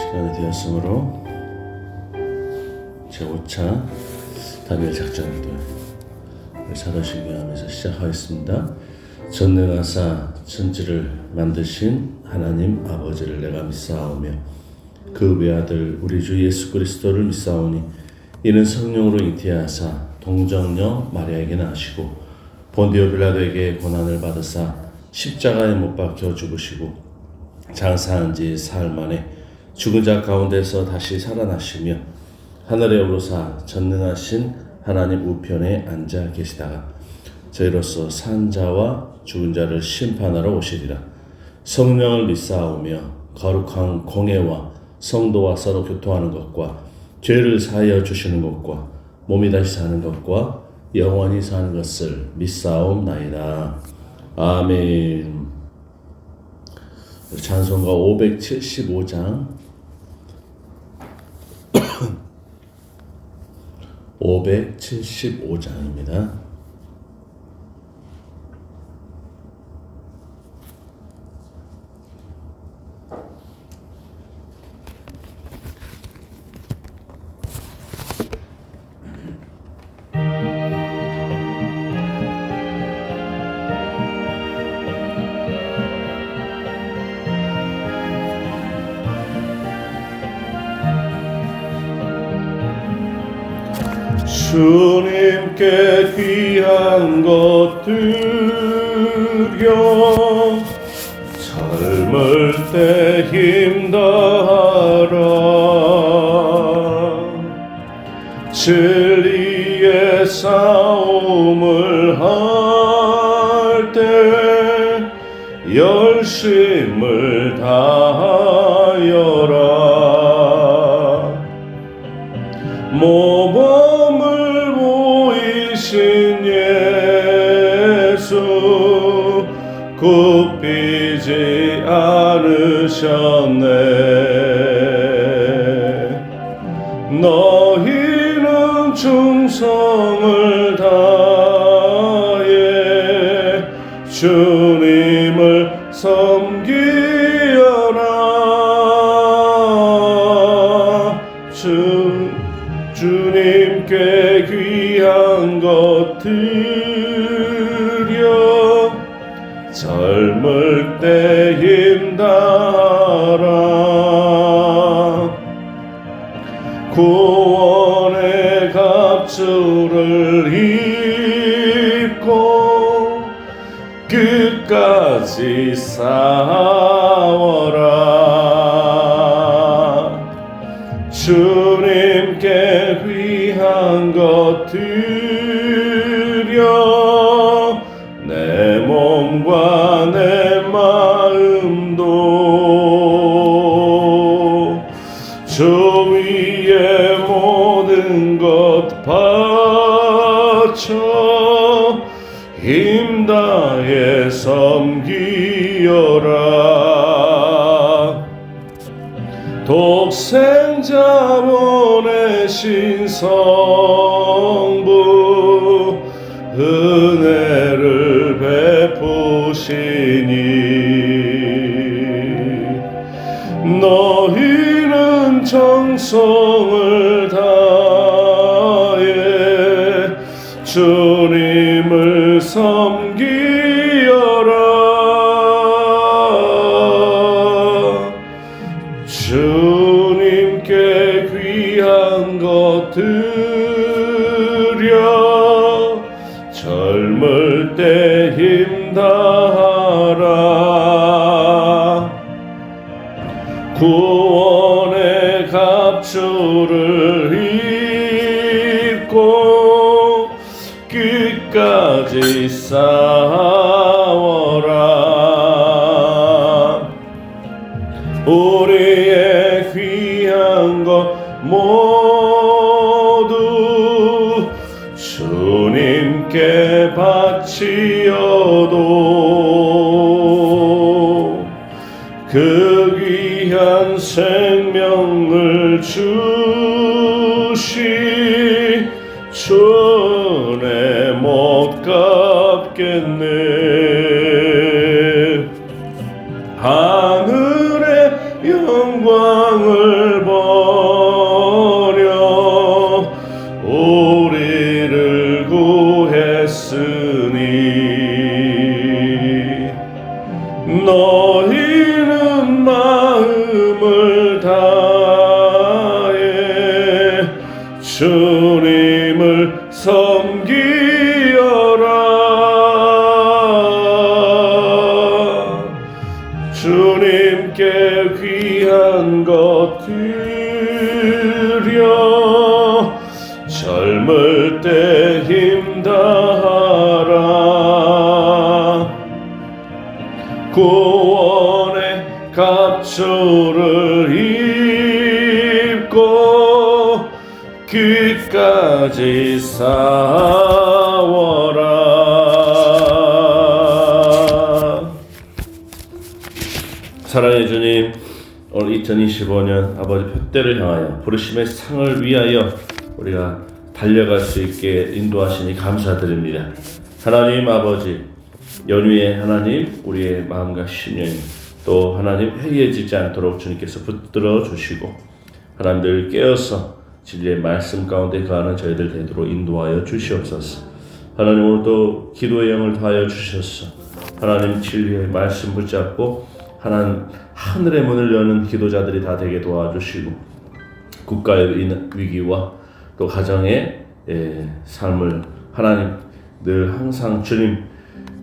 시간이 되었으므로 제5차 다니엘 작전기도 사도신경하면서 시작하겠습니다. 전능하사 천지를 만드신 하나님 아버지를 내가 믿사오며 그 외아들 우리 주 예수 그리스도를 믿사오니 이는 성령으로 잉태하사 동정녀 마리아에게 나시고 본디오 빌라도에게 고난을 받으사 십자가에 못 박혀 죽으시고 장사한 지 사흘 만에 죽은 자 가운데서 다시 살아나시며 하늘에 오르사 전능하신 하나님 우편에 앉아 계시다가 저희로서 산 자와 죽은 자를 심판하러 오시리라. 성령을 믿사오며 거룩한 공회와 성도와 서로 교통하는 것과 죄를 사하여 주시는 것과 몸이 다시 사는 것과 영원히 사는 것을 믿사옵나이다. 아멘. 찬송가 575장 575장입니다. 주님께 귀한 것들여 젊을 때 힘다하라. 진리의 싸움을 할 때 열심을 다하여라. 모범을 보이신 예수 굽히지 않으셨네. 너희는 충성을 다해 주님을 섬기어라. 주님께 귀한 것들여 젊을 때 힘다하라. 구원의 갑주를 입고 끝까지 싸워라. 주님께 귀한 것들여 내 몸과 내 마음도 주 위에 모든 것 바쳐 힘다해 섬기어라. 독생자 보내신 성부 은혜를 베푸시니 너희는 정성을 다해 주님을 섬기어라. 주님께 귀한 것들여 젊을 때 힘다하라. 구원의 갑주를 입고 끝까지 싸워라. 우리의 귀한 것 모두 주님께 바치어도 그 귀한 생명을 주시 주내 못 갚겠네. 하늘의 영광을 너희는 마음을 다해 주님을 섬기어라. 주님께 귀한 것 드려 젊을 때 힘다하라. 구원의 갑주를 입고 끝까지 싸워라. 사랑의 주님, 오늘 2025년 아버지 표대를 향하여 부르심의 상을 위하여 우리가 달려갈 수 있게 인도하시니 감사드립니다. 하나님 아버지, 연휴에 하나님 우리의 마음과 심령이 또 하나님 회의해지지 않도록 주님께서 붙들어 주시고 하나님들 깨어서 진리의 말씀 가운데 거하는 저희들 되도록 인도하여 주시옵소서. 하나님 오늘도 기도의 영을 더하여 주셔서 하나님 진리의 말씀 붙잡고 하나님 하늘의 문을 여는 기도자들이 다 되게 도와주시고 국가의 위기와 또 가정의 삶을 하나님 늘 항상 주님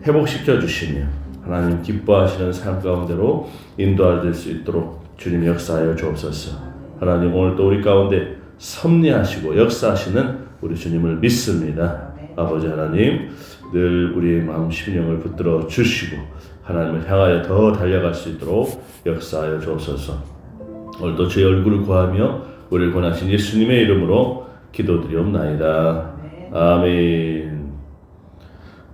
회복시켜 주시며 하나님 기뻐하시는 삶 가운데로 인도할 수 있도록 주님 역사하여 주옵소서. 하나님 오늘도 우리 가운데 섭리하시고 역사하시는 우리 주님을 믿습니다. 아버지 하나님 늘 우리의 마음 심령을 붙들어 주시고 하나님을 향하여 더 달려갈 수 있도록 역사하여 주옵소서. 오늘도 주의 얼굴을 구하며 우리를 권하신 예수님의 이름으로 기도드리옵나이다. 아멘.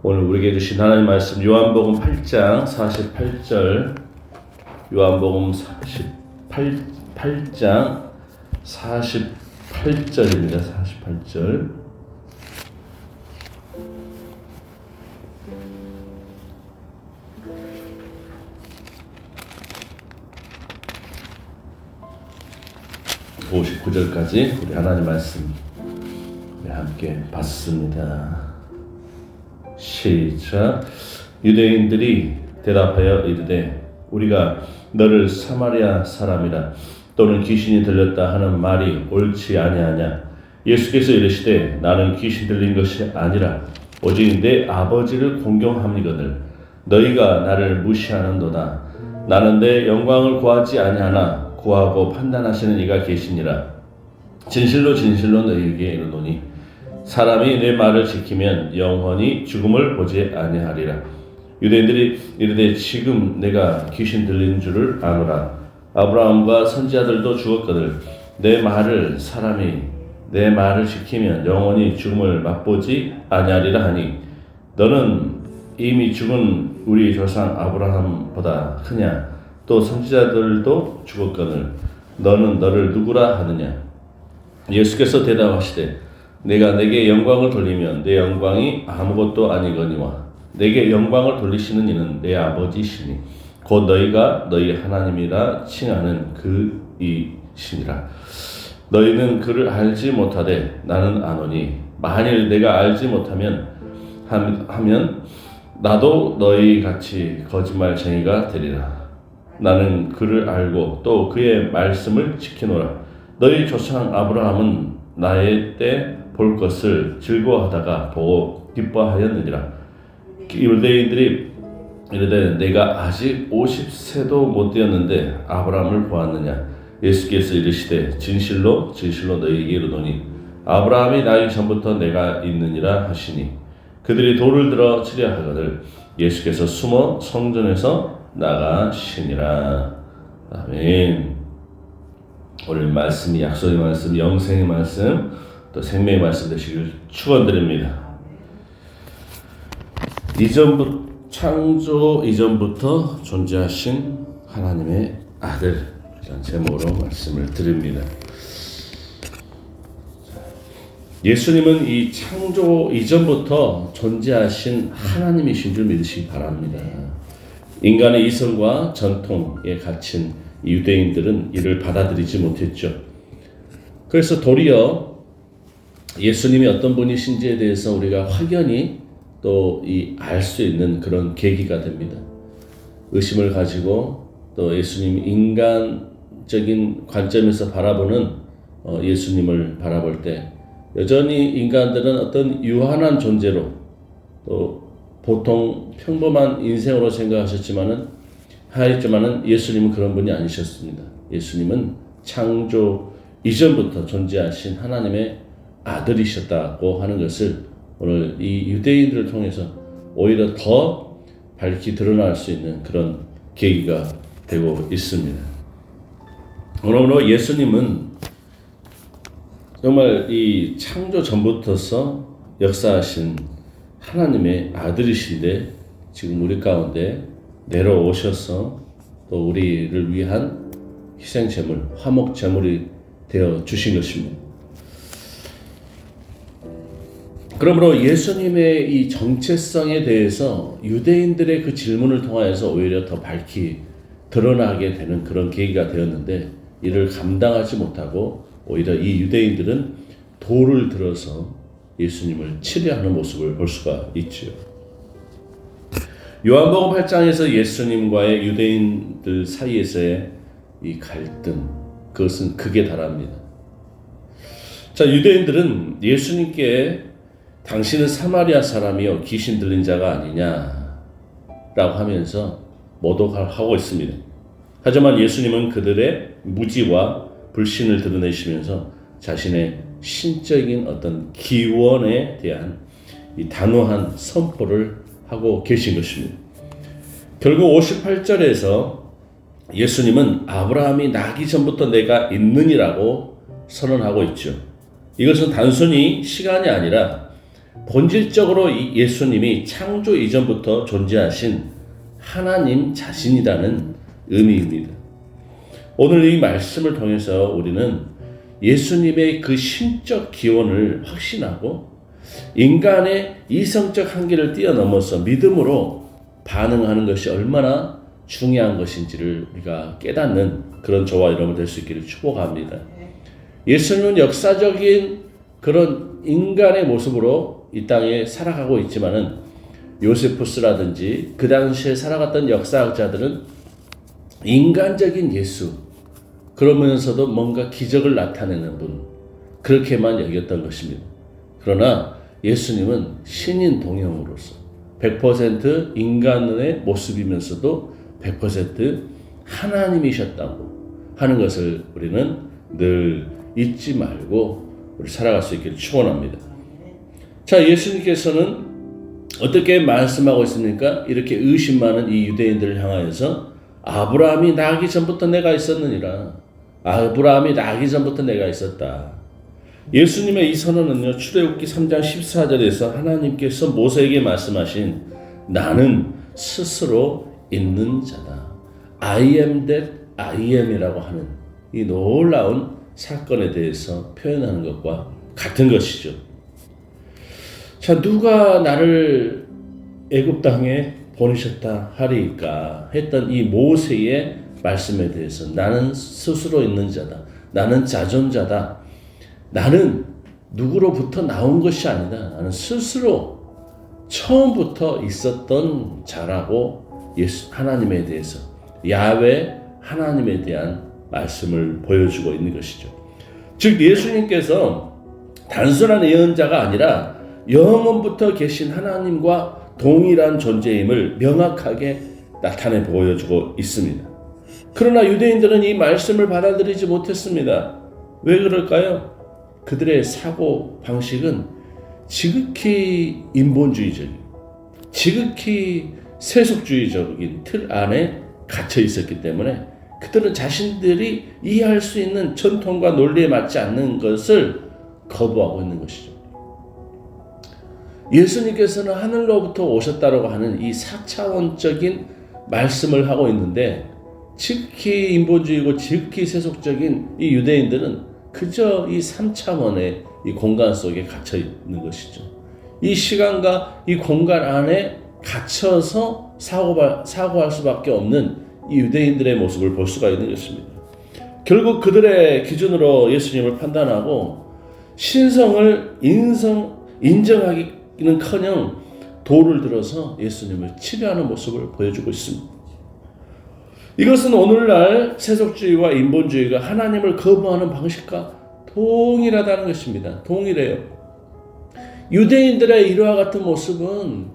오늘 우리에게 주신 하나님 말씀 요한복음 8장 48절, 요한복음 8장 48절입니다. 48절. (59절까지) 우리 하나님 말씀 함께 봤습니다. 시작. 유대인들이 대답하여 이르되 우리가 너를 사마리아 사람이라 또는 귀신이 들렸다 하는 말이 옳지 아니하냐. 예수께서 이르시되 나는 귀신 들린 것이 아니라 오직 내 아버지를 공경함이거늘 너희가 나를 무시하는도다. 나는 내 영광을 구하지 아니하나 구하고 판단하시는 이가 계시니라. 진실로 진실로 너희에게 이르노니 사람이 내 말을 지키면 영원히 죽음을 보지 아니하리라. 유대인들이 이르되 지금 내가 귀신 들린 줄을 아노라. 아브라함과 선지자들도 죽었거늘 사람이 내 말을 지키면 영원히 죽음을 맛보지 아니하리라 하니 너는 이미 죽은 우리 조상 아브라함보다 크냐. 또 선지자들도 죽었거늘 너는 너를 누구라 하느냐. 예수께서 대답하시되 내가 내게 영광을 돌리면 내 영광이 아무것도 아니거니와 내게 영광을 돌리시는 이는 내 아버지시니 곧 너희가 너희 하나님이라 칭하는 그이시니라. 너희는 그를 알지 못하되 나는 아노니 만일 내가 알지 못하면 하면 나도 너희 같이 거짓말쟁이가 되리라. 나는 그를 알고 또 그의 말씀을 지키노라. 너희 조상 아브라함은 나의 때 볼 것을 즐거워하다가 보고 기뻐하였느니라. 유대인들이 이르되 내가 아직 50세도 못 되었는데 아브라함을 보았느냐. 예수께서 이르시되 진실로 진실로 너희에게 이르노니 아브라함이 나기 전부터 내가 있느니라 하시니 그들이 돌을 들어 치려 하거늘 예수께서 숨어 성전에서 나가시니라. 아멘. 오늘 말씀이 약속의 말씀, 영생의 말씀, 또 생명의 말씀 되시길 축원드립니다. 창조 이전부터 존재하신 하나님의 아들 이런 제목으로 말씀을 드립니다. 예수님은 이 창조 이전부터 존재하신 하나님이신 줄 믿으시기 바랍니다. 인간의 이성과 전통에 갇힌 유대인들은 이를 받아들이지 못했죠. 그래서 도리어 예수님이 어떤 분이신지에 대해서 우리가 확연히 또 알 수 있는 그런 계기가 됩니다. 의심을 가지고 또 예수님 인간적인 관점에서 바라보는 예수님을 바라볼 때 여전히 인간들은 어떤 유한한 존재로 또 보통 평범한 인생으로 생각하셨지만은 예수님은 그런 분이 아니셨습니다. 예수님은 창조 이전부터 존재하신 하나님의 아들이셨다고 하는 것을 오늘 이 유대인들을 통해서 오히려 더 밝히 드러날 수 있는 그런 계기가 되고 있습니다. 그러므로 예수님은 정말 이 창조 전부터서 역사하신 하나님의 아들이신데 지금 우리 가운데 내려오셔서 또 우리를 위한 희생제물, 화목제물이 되어 주신 것입니다. 그러므로 예수님의 이 정체성에 대해서 유대인들의 그 질문을 통하여서 오히려 더 밝히 드러나게 되는 그런 계기가 되었는데 이를 감당하지 못하고 오히려 이 유대인들은 돌을 들어서 예수님을 치려하는 모습을 볼 수가 있죠. 요한복음 8장에서 예수님과의 유대인들 사이에서의 이 갈등, 그것은 극에 달합니다. 자, 유대인들은 예수님께 당신은 사마리아 사람이요 귀신 들린 자가 아니냐라고 하면서 모독하고 있습니다. 하지만 예수님은 그들의 무지와 불신을 드러내시면서 자신의 신적인 어떤 기원에 대한 이 단호한 선포를 하고 계신 것입니다. 결국 58절에서 예수님은 아브라함이 나기 전부터 내가 있느니라고 선언하고 있죠. 이것은 단순히 시간이 아니라 본질적으로 이 예수님이 창조 이전부터 존재하신 하나님 자신이라는 의미입니다. 오늘 이 말씀을 통해서 우리는 예수님의 그 신적 기원을 확신하고 인간의 이성적 한계를 뛰어넘어서 믿음으로 반응하는 것이 얼마나 중요한 것인지를 우리가 깨닫는 그런 저와 여러분 될 수 있기를 축복합니다. 예수님은 역사적인 그런 인간의 모습으로 이 땅에 살아가고 있지만은 요세푸스라든지 그 당시에 살아갔던 역사학자들은 인간적인 예수, 그러면서도 뭔가 기적을 나타내는 분, 그렇게만 여겼던 것입니다. 그러나 예수님은 신인 동형으로서 100% 인간의 모습이면서도 100% 하나님이셨다고 하는 것을 우리는 늘 잊지 말고 우리 살아갈 수 있기를 축원합니다. 자, 예수님께서는 어떻게 말씀하고 있습니까? 이렇게 의심 많은 이 유대인들을 향하여서 아브라함이 나기 전부터 내가 있었느니라. 아브라함이 나기 전부터 내가 있었다. 예수님의 이 선언은요, 출애굽기 3장 14절에서 하나님께서 모세에게 말씀하신 나는 스스로 있는 자다. I am that I am이라고 하는 이 놀라운 사건에 대해서 표현하는 것과 같은 것이죠. 자, 누가 나를 애굽 땅에 보내셨다 하리까 했던 이 모세의 말씀에 대해서 나는 스스로 있는 자다. 나는 자존자다. 나는 누구로부터 나온 것이 아니다. 나는 스스로 처음부터 있었던 자라고 하나님에 대해서 야훼 하나님에 대한 말씀을 보여주고 있는 것이죠. 즉 예수님께서 단순한 예언자가 아니라 영원부터 계신 하나님과 동일한 존재임을 명확하게 나타내 보여주고 있습니다. 그러나 유대인들은 이 말씀을 받아들이지 못했습니다. 왜 그럴까요? 그들의 사고 방식은 지극히 인본주의적인, 지극히 세속주의적인 틀 안에 갇혀 있었기 때문에 그들은 자신들이 이해할 수 있는 전통과 논리에 맞지 않는 것을 거부하고 있는 것이죠. 예수님께서는 하늘로부터 오셨다고 하는 이 4차원적인 말씀을 하고 있는데 지극히 인본주의고 지극히 세속적인 이 유대인들은 그저 이 3차원의 이 공간 속에 갇혀 있는 것이죠. 이 시간과 이 공간 안에 갇혀서 사고할 수밖에 없는 이 유대인들의 모습을 볼 수가 있는 것입니다. 결국 그들의 기준으로 예수님을 판단하고 신성을 인정하기는커녕 돌을 들어서 예수님을 치려하는 모습을 보여주고 있습니다. 이것은 오늘날 세속주의와 인본주의가 하나님을 거부하는 방식과 동일하다는 것입니다. 동일해요. 유대인들의 이와 같은 모습은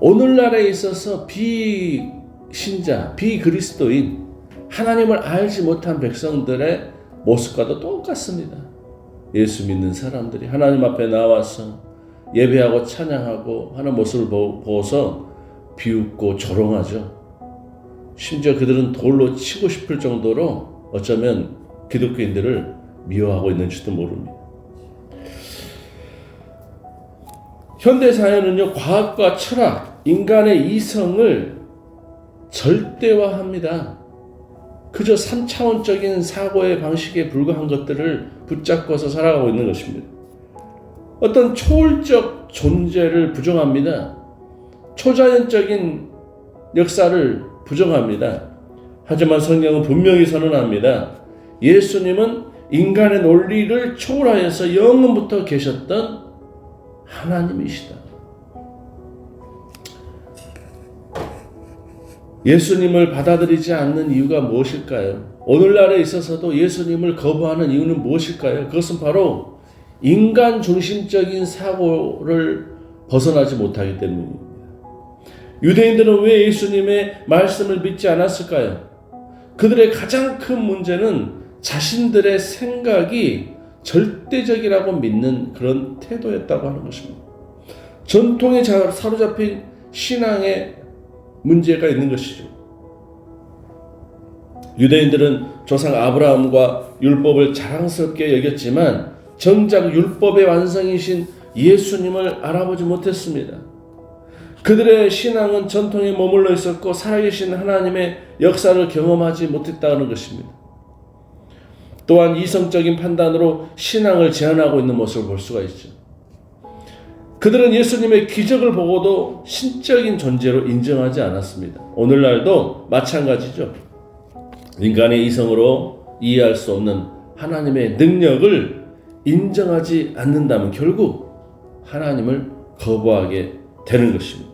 오늘날에 있어서 비신자, 비그리스도인, 하나님을 알지 못한 백성들의 모습과도 똑같습니다. 예수 믿는 사람들이 하나님 앞에 나와서 예배하고 찬양하고 하는 모습을 보고서 비웃고 조롱하죠. 심지어 그들은 돌로 치고 싶을 정도로 어쩌면 기독교인들을 미워하고 있는지도 모릅니다. 현대사회는요, 과학과 철학, 인간의 이성을 절대화합니다. 그저 3차원적인 사고의 방식에 불과한 것들을 붙잡고서 살아가고 있는 것입니다. 어떤 초월적 존재를 부정합니다. 초자연적인 역사를 부정합니다. 하지만 성경은 분명히 선언합니다. 예수님은 인간의 논리를 초월하여서 영원부터 계셨던 하나님이시다. 예수님을 받아들이지 않는 이유가 무엇일까요? 오늘날에 있어서도 예수님을 거부하는 이유는 무엇일까요? 그것은 바로 인간 중심적인 사고를 벗어나지 못하기 때문입니다. 유대인들은 왜 예수님의 말씀을 믿지 않았을까요? 그들의 가장 큰 문제는 자신들의 생각이 절대적이라고 믿는 그런 태도였다고 하는 것입니다. 전통에 사로잡힌 신앙의 문제가 있는 것이죠. 유대인들은 조상 아브라함과 율법을 자랑스럽게 여겼지만 정작 율법의 완성이신 예수님을 알아보지 못했습니다. 그들의 신앙은 전통에 머물러 있었고 살아계신 하나님의 역사를 경험하지 못했다는 것입니다. 또한 이성적인 판단으로 신앙을 제한하고 있는 모습을 볼 수가 있죠. 그들은 예수님의 기적을 보고도 신적인 존재로 인정하지 않았습니다. 오늘날도 마찬가지죠. 인간의 이성으로 이해할 수 없는 하나님의 능력을 인정하지 않는다면 결국 하나님을 거부하게 되는 것입니다.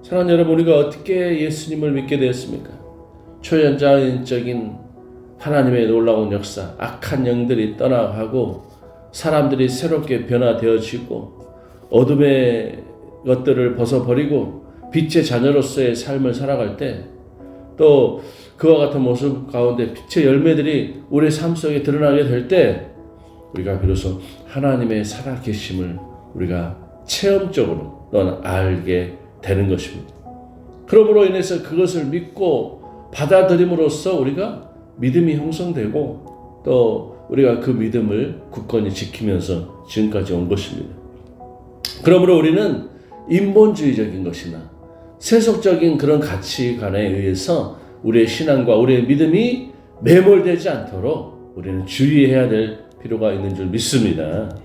사랑하는 여러분, 우리가 어떻게 예수님을 믿게 되었습니까? 초연자연적인 하나님의 놀라운 역사, 악한 영들이 떠나가고 사람들이 새롭게 변화되어지고 어둠의 것들을 벗어버리고 빛의 자녀로서의 삶을 살아갈 때 또 그와 같은 모습 가운데 빛의 열매들이 우리의 삶 속에 드러나게 될 때 우리가 비로소 하나님의 살아계심을 우리가 체험적으로 또는 알게 되는 것입니다. 그러므로 인해서 그것을 믿고 받아들임으로써 우리가 믿음이 형성되고 또 우리가 그 믿음을 굳건히 지키면서 지금까지 온 것입니다. 그러므로 우리는 인본주의적인 것이나 세속적인 그런 가치관에 의해서 우리의 신앙과 우리의 믿음이 매몰되지 않도록 우리는 주의해야 될 필요가 있는 줄 믿습니다.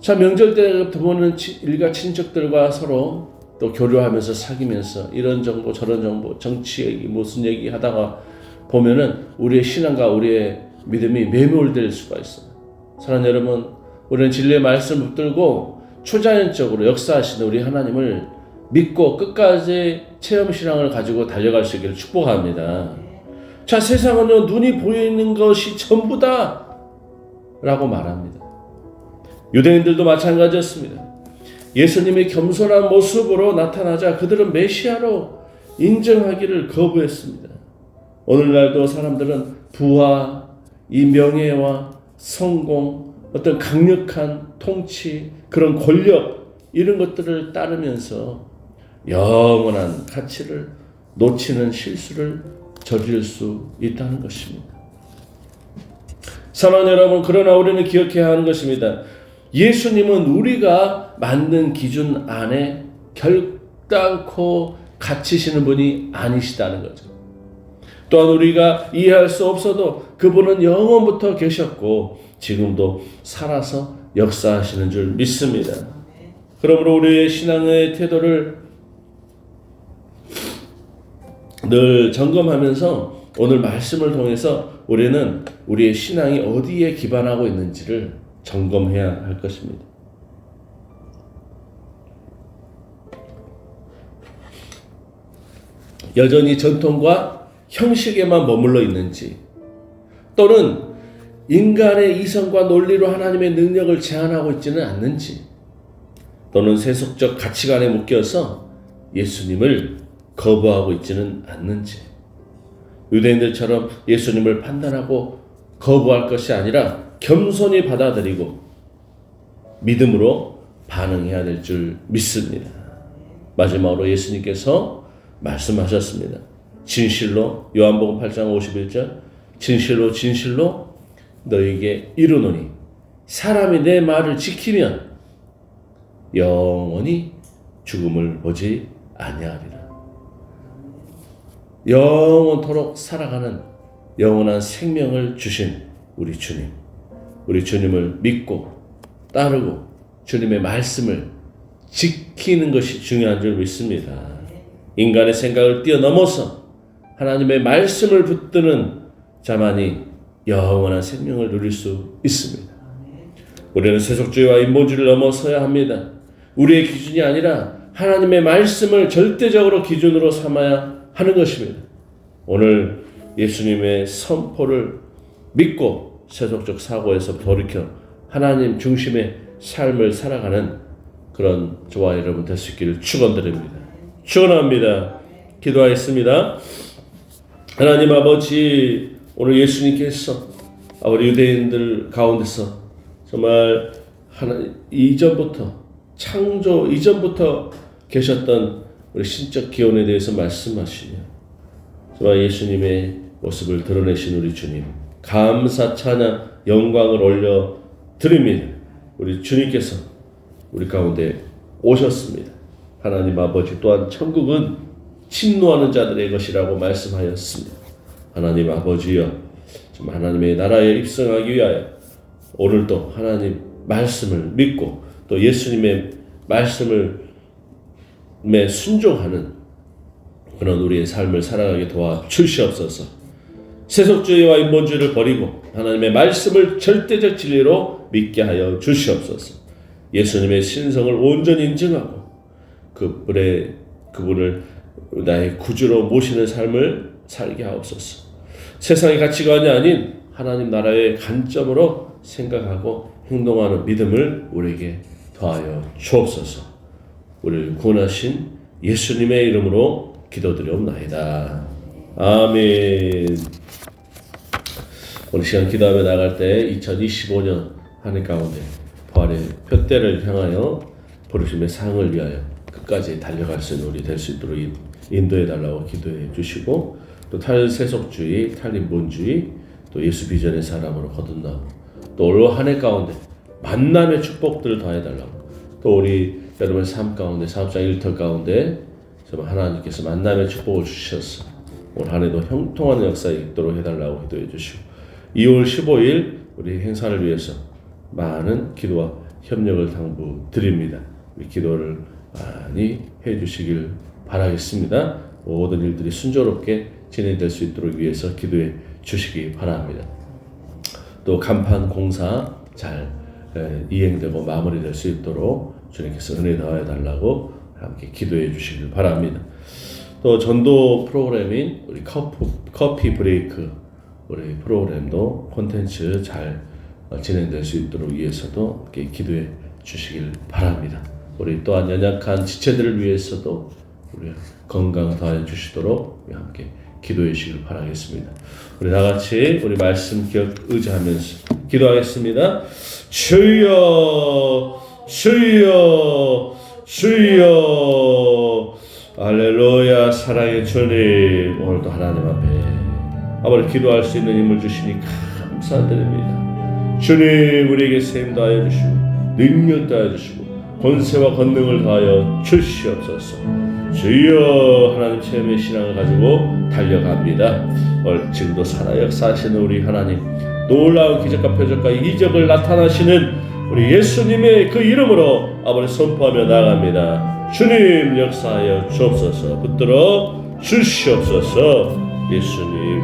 자, 명절 때 보면 일가 친척들과 서로 또 교류하면서 사귀면서 이런 정보 저런 정보 정치 얘기 무슨 얘기 하다가 보면은 우리의 신앙과 우리의 믿음이 매몰될 수가 있어요. 사랑하는 여러분, 우리는 진리의 말씀을 붙들고 초자연적으로 역사하시는 우리 하나님을 믿고 끝까지 체험신앙을 가지고 달려갈 수 있기를 축복합니다. 자, 세상은요, 눈이 보이는 것이 전부다 라고 말합니다. 유대인들도 마찬가지였습니다. 예수님이 겸손한 모습으로 나타나자 그들은 메시아로 인정하기를 거부했습니다. 오늘날도 사람들은 부와 이 명예와 성공, 어떤 강력한 통치, 그런 권력 이런 것들을 따르면서 영원한 가치를 놓치는 실수를 저지를 수 있다는 것입니다. 사랑하는 여러분, 그러나 우리는 기억해야 하는 것입니다. 예수님은 우리가 만든 기준 안에 결단코 갇히시는 분이 아니시다는 거죠. 또한 우리가 이해할 수 없어도 그분은 영원부터 계셨고 지금도 살아서 역사하시는 줄 믿습니다. 그러므로 우리의 신앙의 태도를 늘 점검하면서 오늘 말씀을 통해서 우리는 우리의 신앙이 어디에 기반하고 있는지를 점검해야 할 것입니다. 여전히 전통과 형식에만 머물러 있는지, 또는 인간의 이성과 논리로 하나님의 능력을 제한하고 있지는 않는지, 또는 세속적 가치관에 묶여서 예수님을 거부하고 있지는 않는지, 유대인들처럼 예수님을 판단하고 거부할 것이 아니라 겸손히 받아들이고 믿음으로 반응해야 될 줄 믿습니다. 마지막으로 예수님께서 말씀하셨습니다. 진실로, 요한복음 8장 51절, 진실로 진실로 너에게 이르노니 사람이 내 말을 지키면 영원히 죽음을 보지 아니하리라. 영원토록 살아가는 영원한 생명을 주신 우리 주님, 우리 주님을 믿고 따르고 주님의 말씀을 지키는 것이 중요한 줄 믿습니다. 인간의 생각을 뛰어넘어서 하나님의 말씀을 붙드는 자만이 영원한 생명을 누릴 수 있습니다. 우리는 세속주의와 인본주의를 넘어서야 합니다. 우리의 기준이 아니라 하나님의 말씀을 절대적으로 기준으로 삼아야 하는 것입니다. 오늘 예수님의 선포를 믿고 세속적 사고에서 돌이켜 하나님 중심의 삶을 살아가는 그런 저와 여러분 될 수 있기를 축원드립니다. 축원합니다. 기도하겠습니다. 하나님 아버지, 오늘 예수님께서 우리 유대인들 가운데서 정말 이전부터, 창조 이전부터 계셨던 우리 신적 기원에 대해서 말씀하시며 정말 예수님의 모습을 드러내신 우리 주님, 감사 찬양 영광을 올려 드립니다. 우리 주님께서 우리 가운데 오셨습니다. 하나님 아버지, 또한 천국은 침노하는 자들의 것이라고 말씀하였습니다. 하나님 아버지여, 정말 하나님의 나라에 입성하기 위하여 오늘도 하나님 말씀을 믿고 또 예수님의 말씀을 순종하는 그런 우리의 삶을 살아가게 도와 주시옵소서. 세속주의와 인본주의를 버리고 하나님의 말씀을 절대적 진리로 믿게 하여 주시옵소서. 예수님의 신성을 온전히 인증하고 그분을 나의 구주로 모시는 삶을 살게 하옵소서. 세상의 가치관이 아닌 하나님 나라의 관점으로 생각하고 행동하는 믿음을 우리에게 더하여 주옵소서. 우리를 구원하신 예수님의 이름으로 기도드리옵나이다. 아멘. 오늘 시간 기도하며 나갈 때 2025년 한 해 가운데 부활의 표대를 향하여 부르심의 상을 위하여 끝까지 달려갈 수 있는 우리 될 수 있도록 인도해 달라고 기도해 주시고, 또 탈세속주의, 탈인본주의, 또 예수 비전의 사람으로 거듭나고, 또 올 한 해 가운데 만남의 축복들을 더해 달라고, 또 우리 여러분의 삶 가운데, 사업장 일터 가운데 정말 하나님께서 만남의 축복을 주셔서 올 한 해도 형통하는 역사에 있도록 해달라고 기도해 주시고, 2월 15일 우리 행사를 위해서 많은 기도와 협력을 당부드립니다. 우리 기도를 많이 해주시길 바라겠습니다. 모든 일들이 순조롭게 진행될 수 있도록 위해서 기도해 주시기 바랍니다. 또 간판 공사 잘 이행되고 마무리될 수 있도록 주님께서 은혜 더하여 달라고 함께 기도해 주시길 바랍니다. 또 전도 프로그램인 우리 커피 브레이크 우리 프로그램도 콘텐츠 잘 진행될 수 있도록 위해서도 함께 기도해 주시길 바랍니다. 우리 또한 연약한 지체들을 위해서도 우리 건강 더하여 주시도록 우리 함께 기도해 주시길 바라겠습니다. 우리 다같이 우리 말씀 기억 의지하면서 기도하겠습니다. 주여 주여 주여. 할렐루야. 사랑의 주님, 오늘도 하나님 앞에 아버지 기도할 수 있는 힘을 주시니 감사드립니다. 주님, 우리에게 세임 다하여 주시고 능력 다하여 주시고 권세와 권능을 다하여 주시옵소서. 주여, 하나님 체험의 신앙을 가지고 달려갑니다. 지금도 살아 역사하시는 우리 하나님, 놀라운 기적과 표적과 이적을 나타나시는 우리 예수님의 그 이름으로 아버지 선포하며 나아갑니다. 주님 역사하여 주옵소서. 붙들어 주시옵소서. 예수님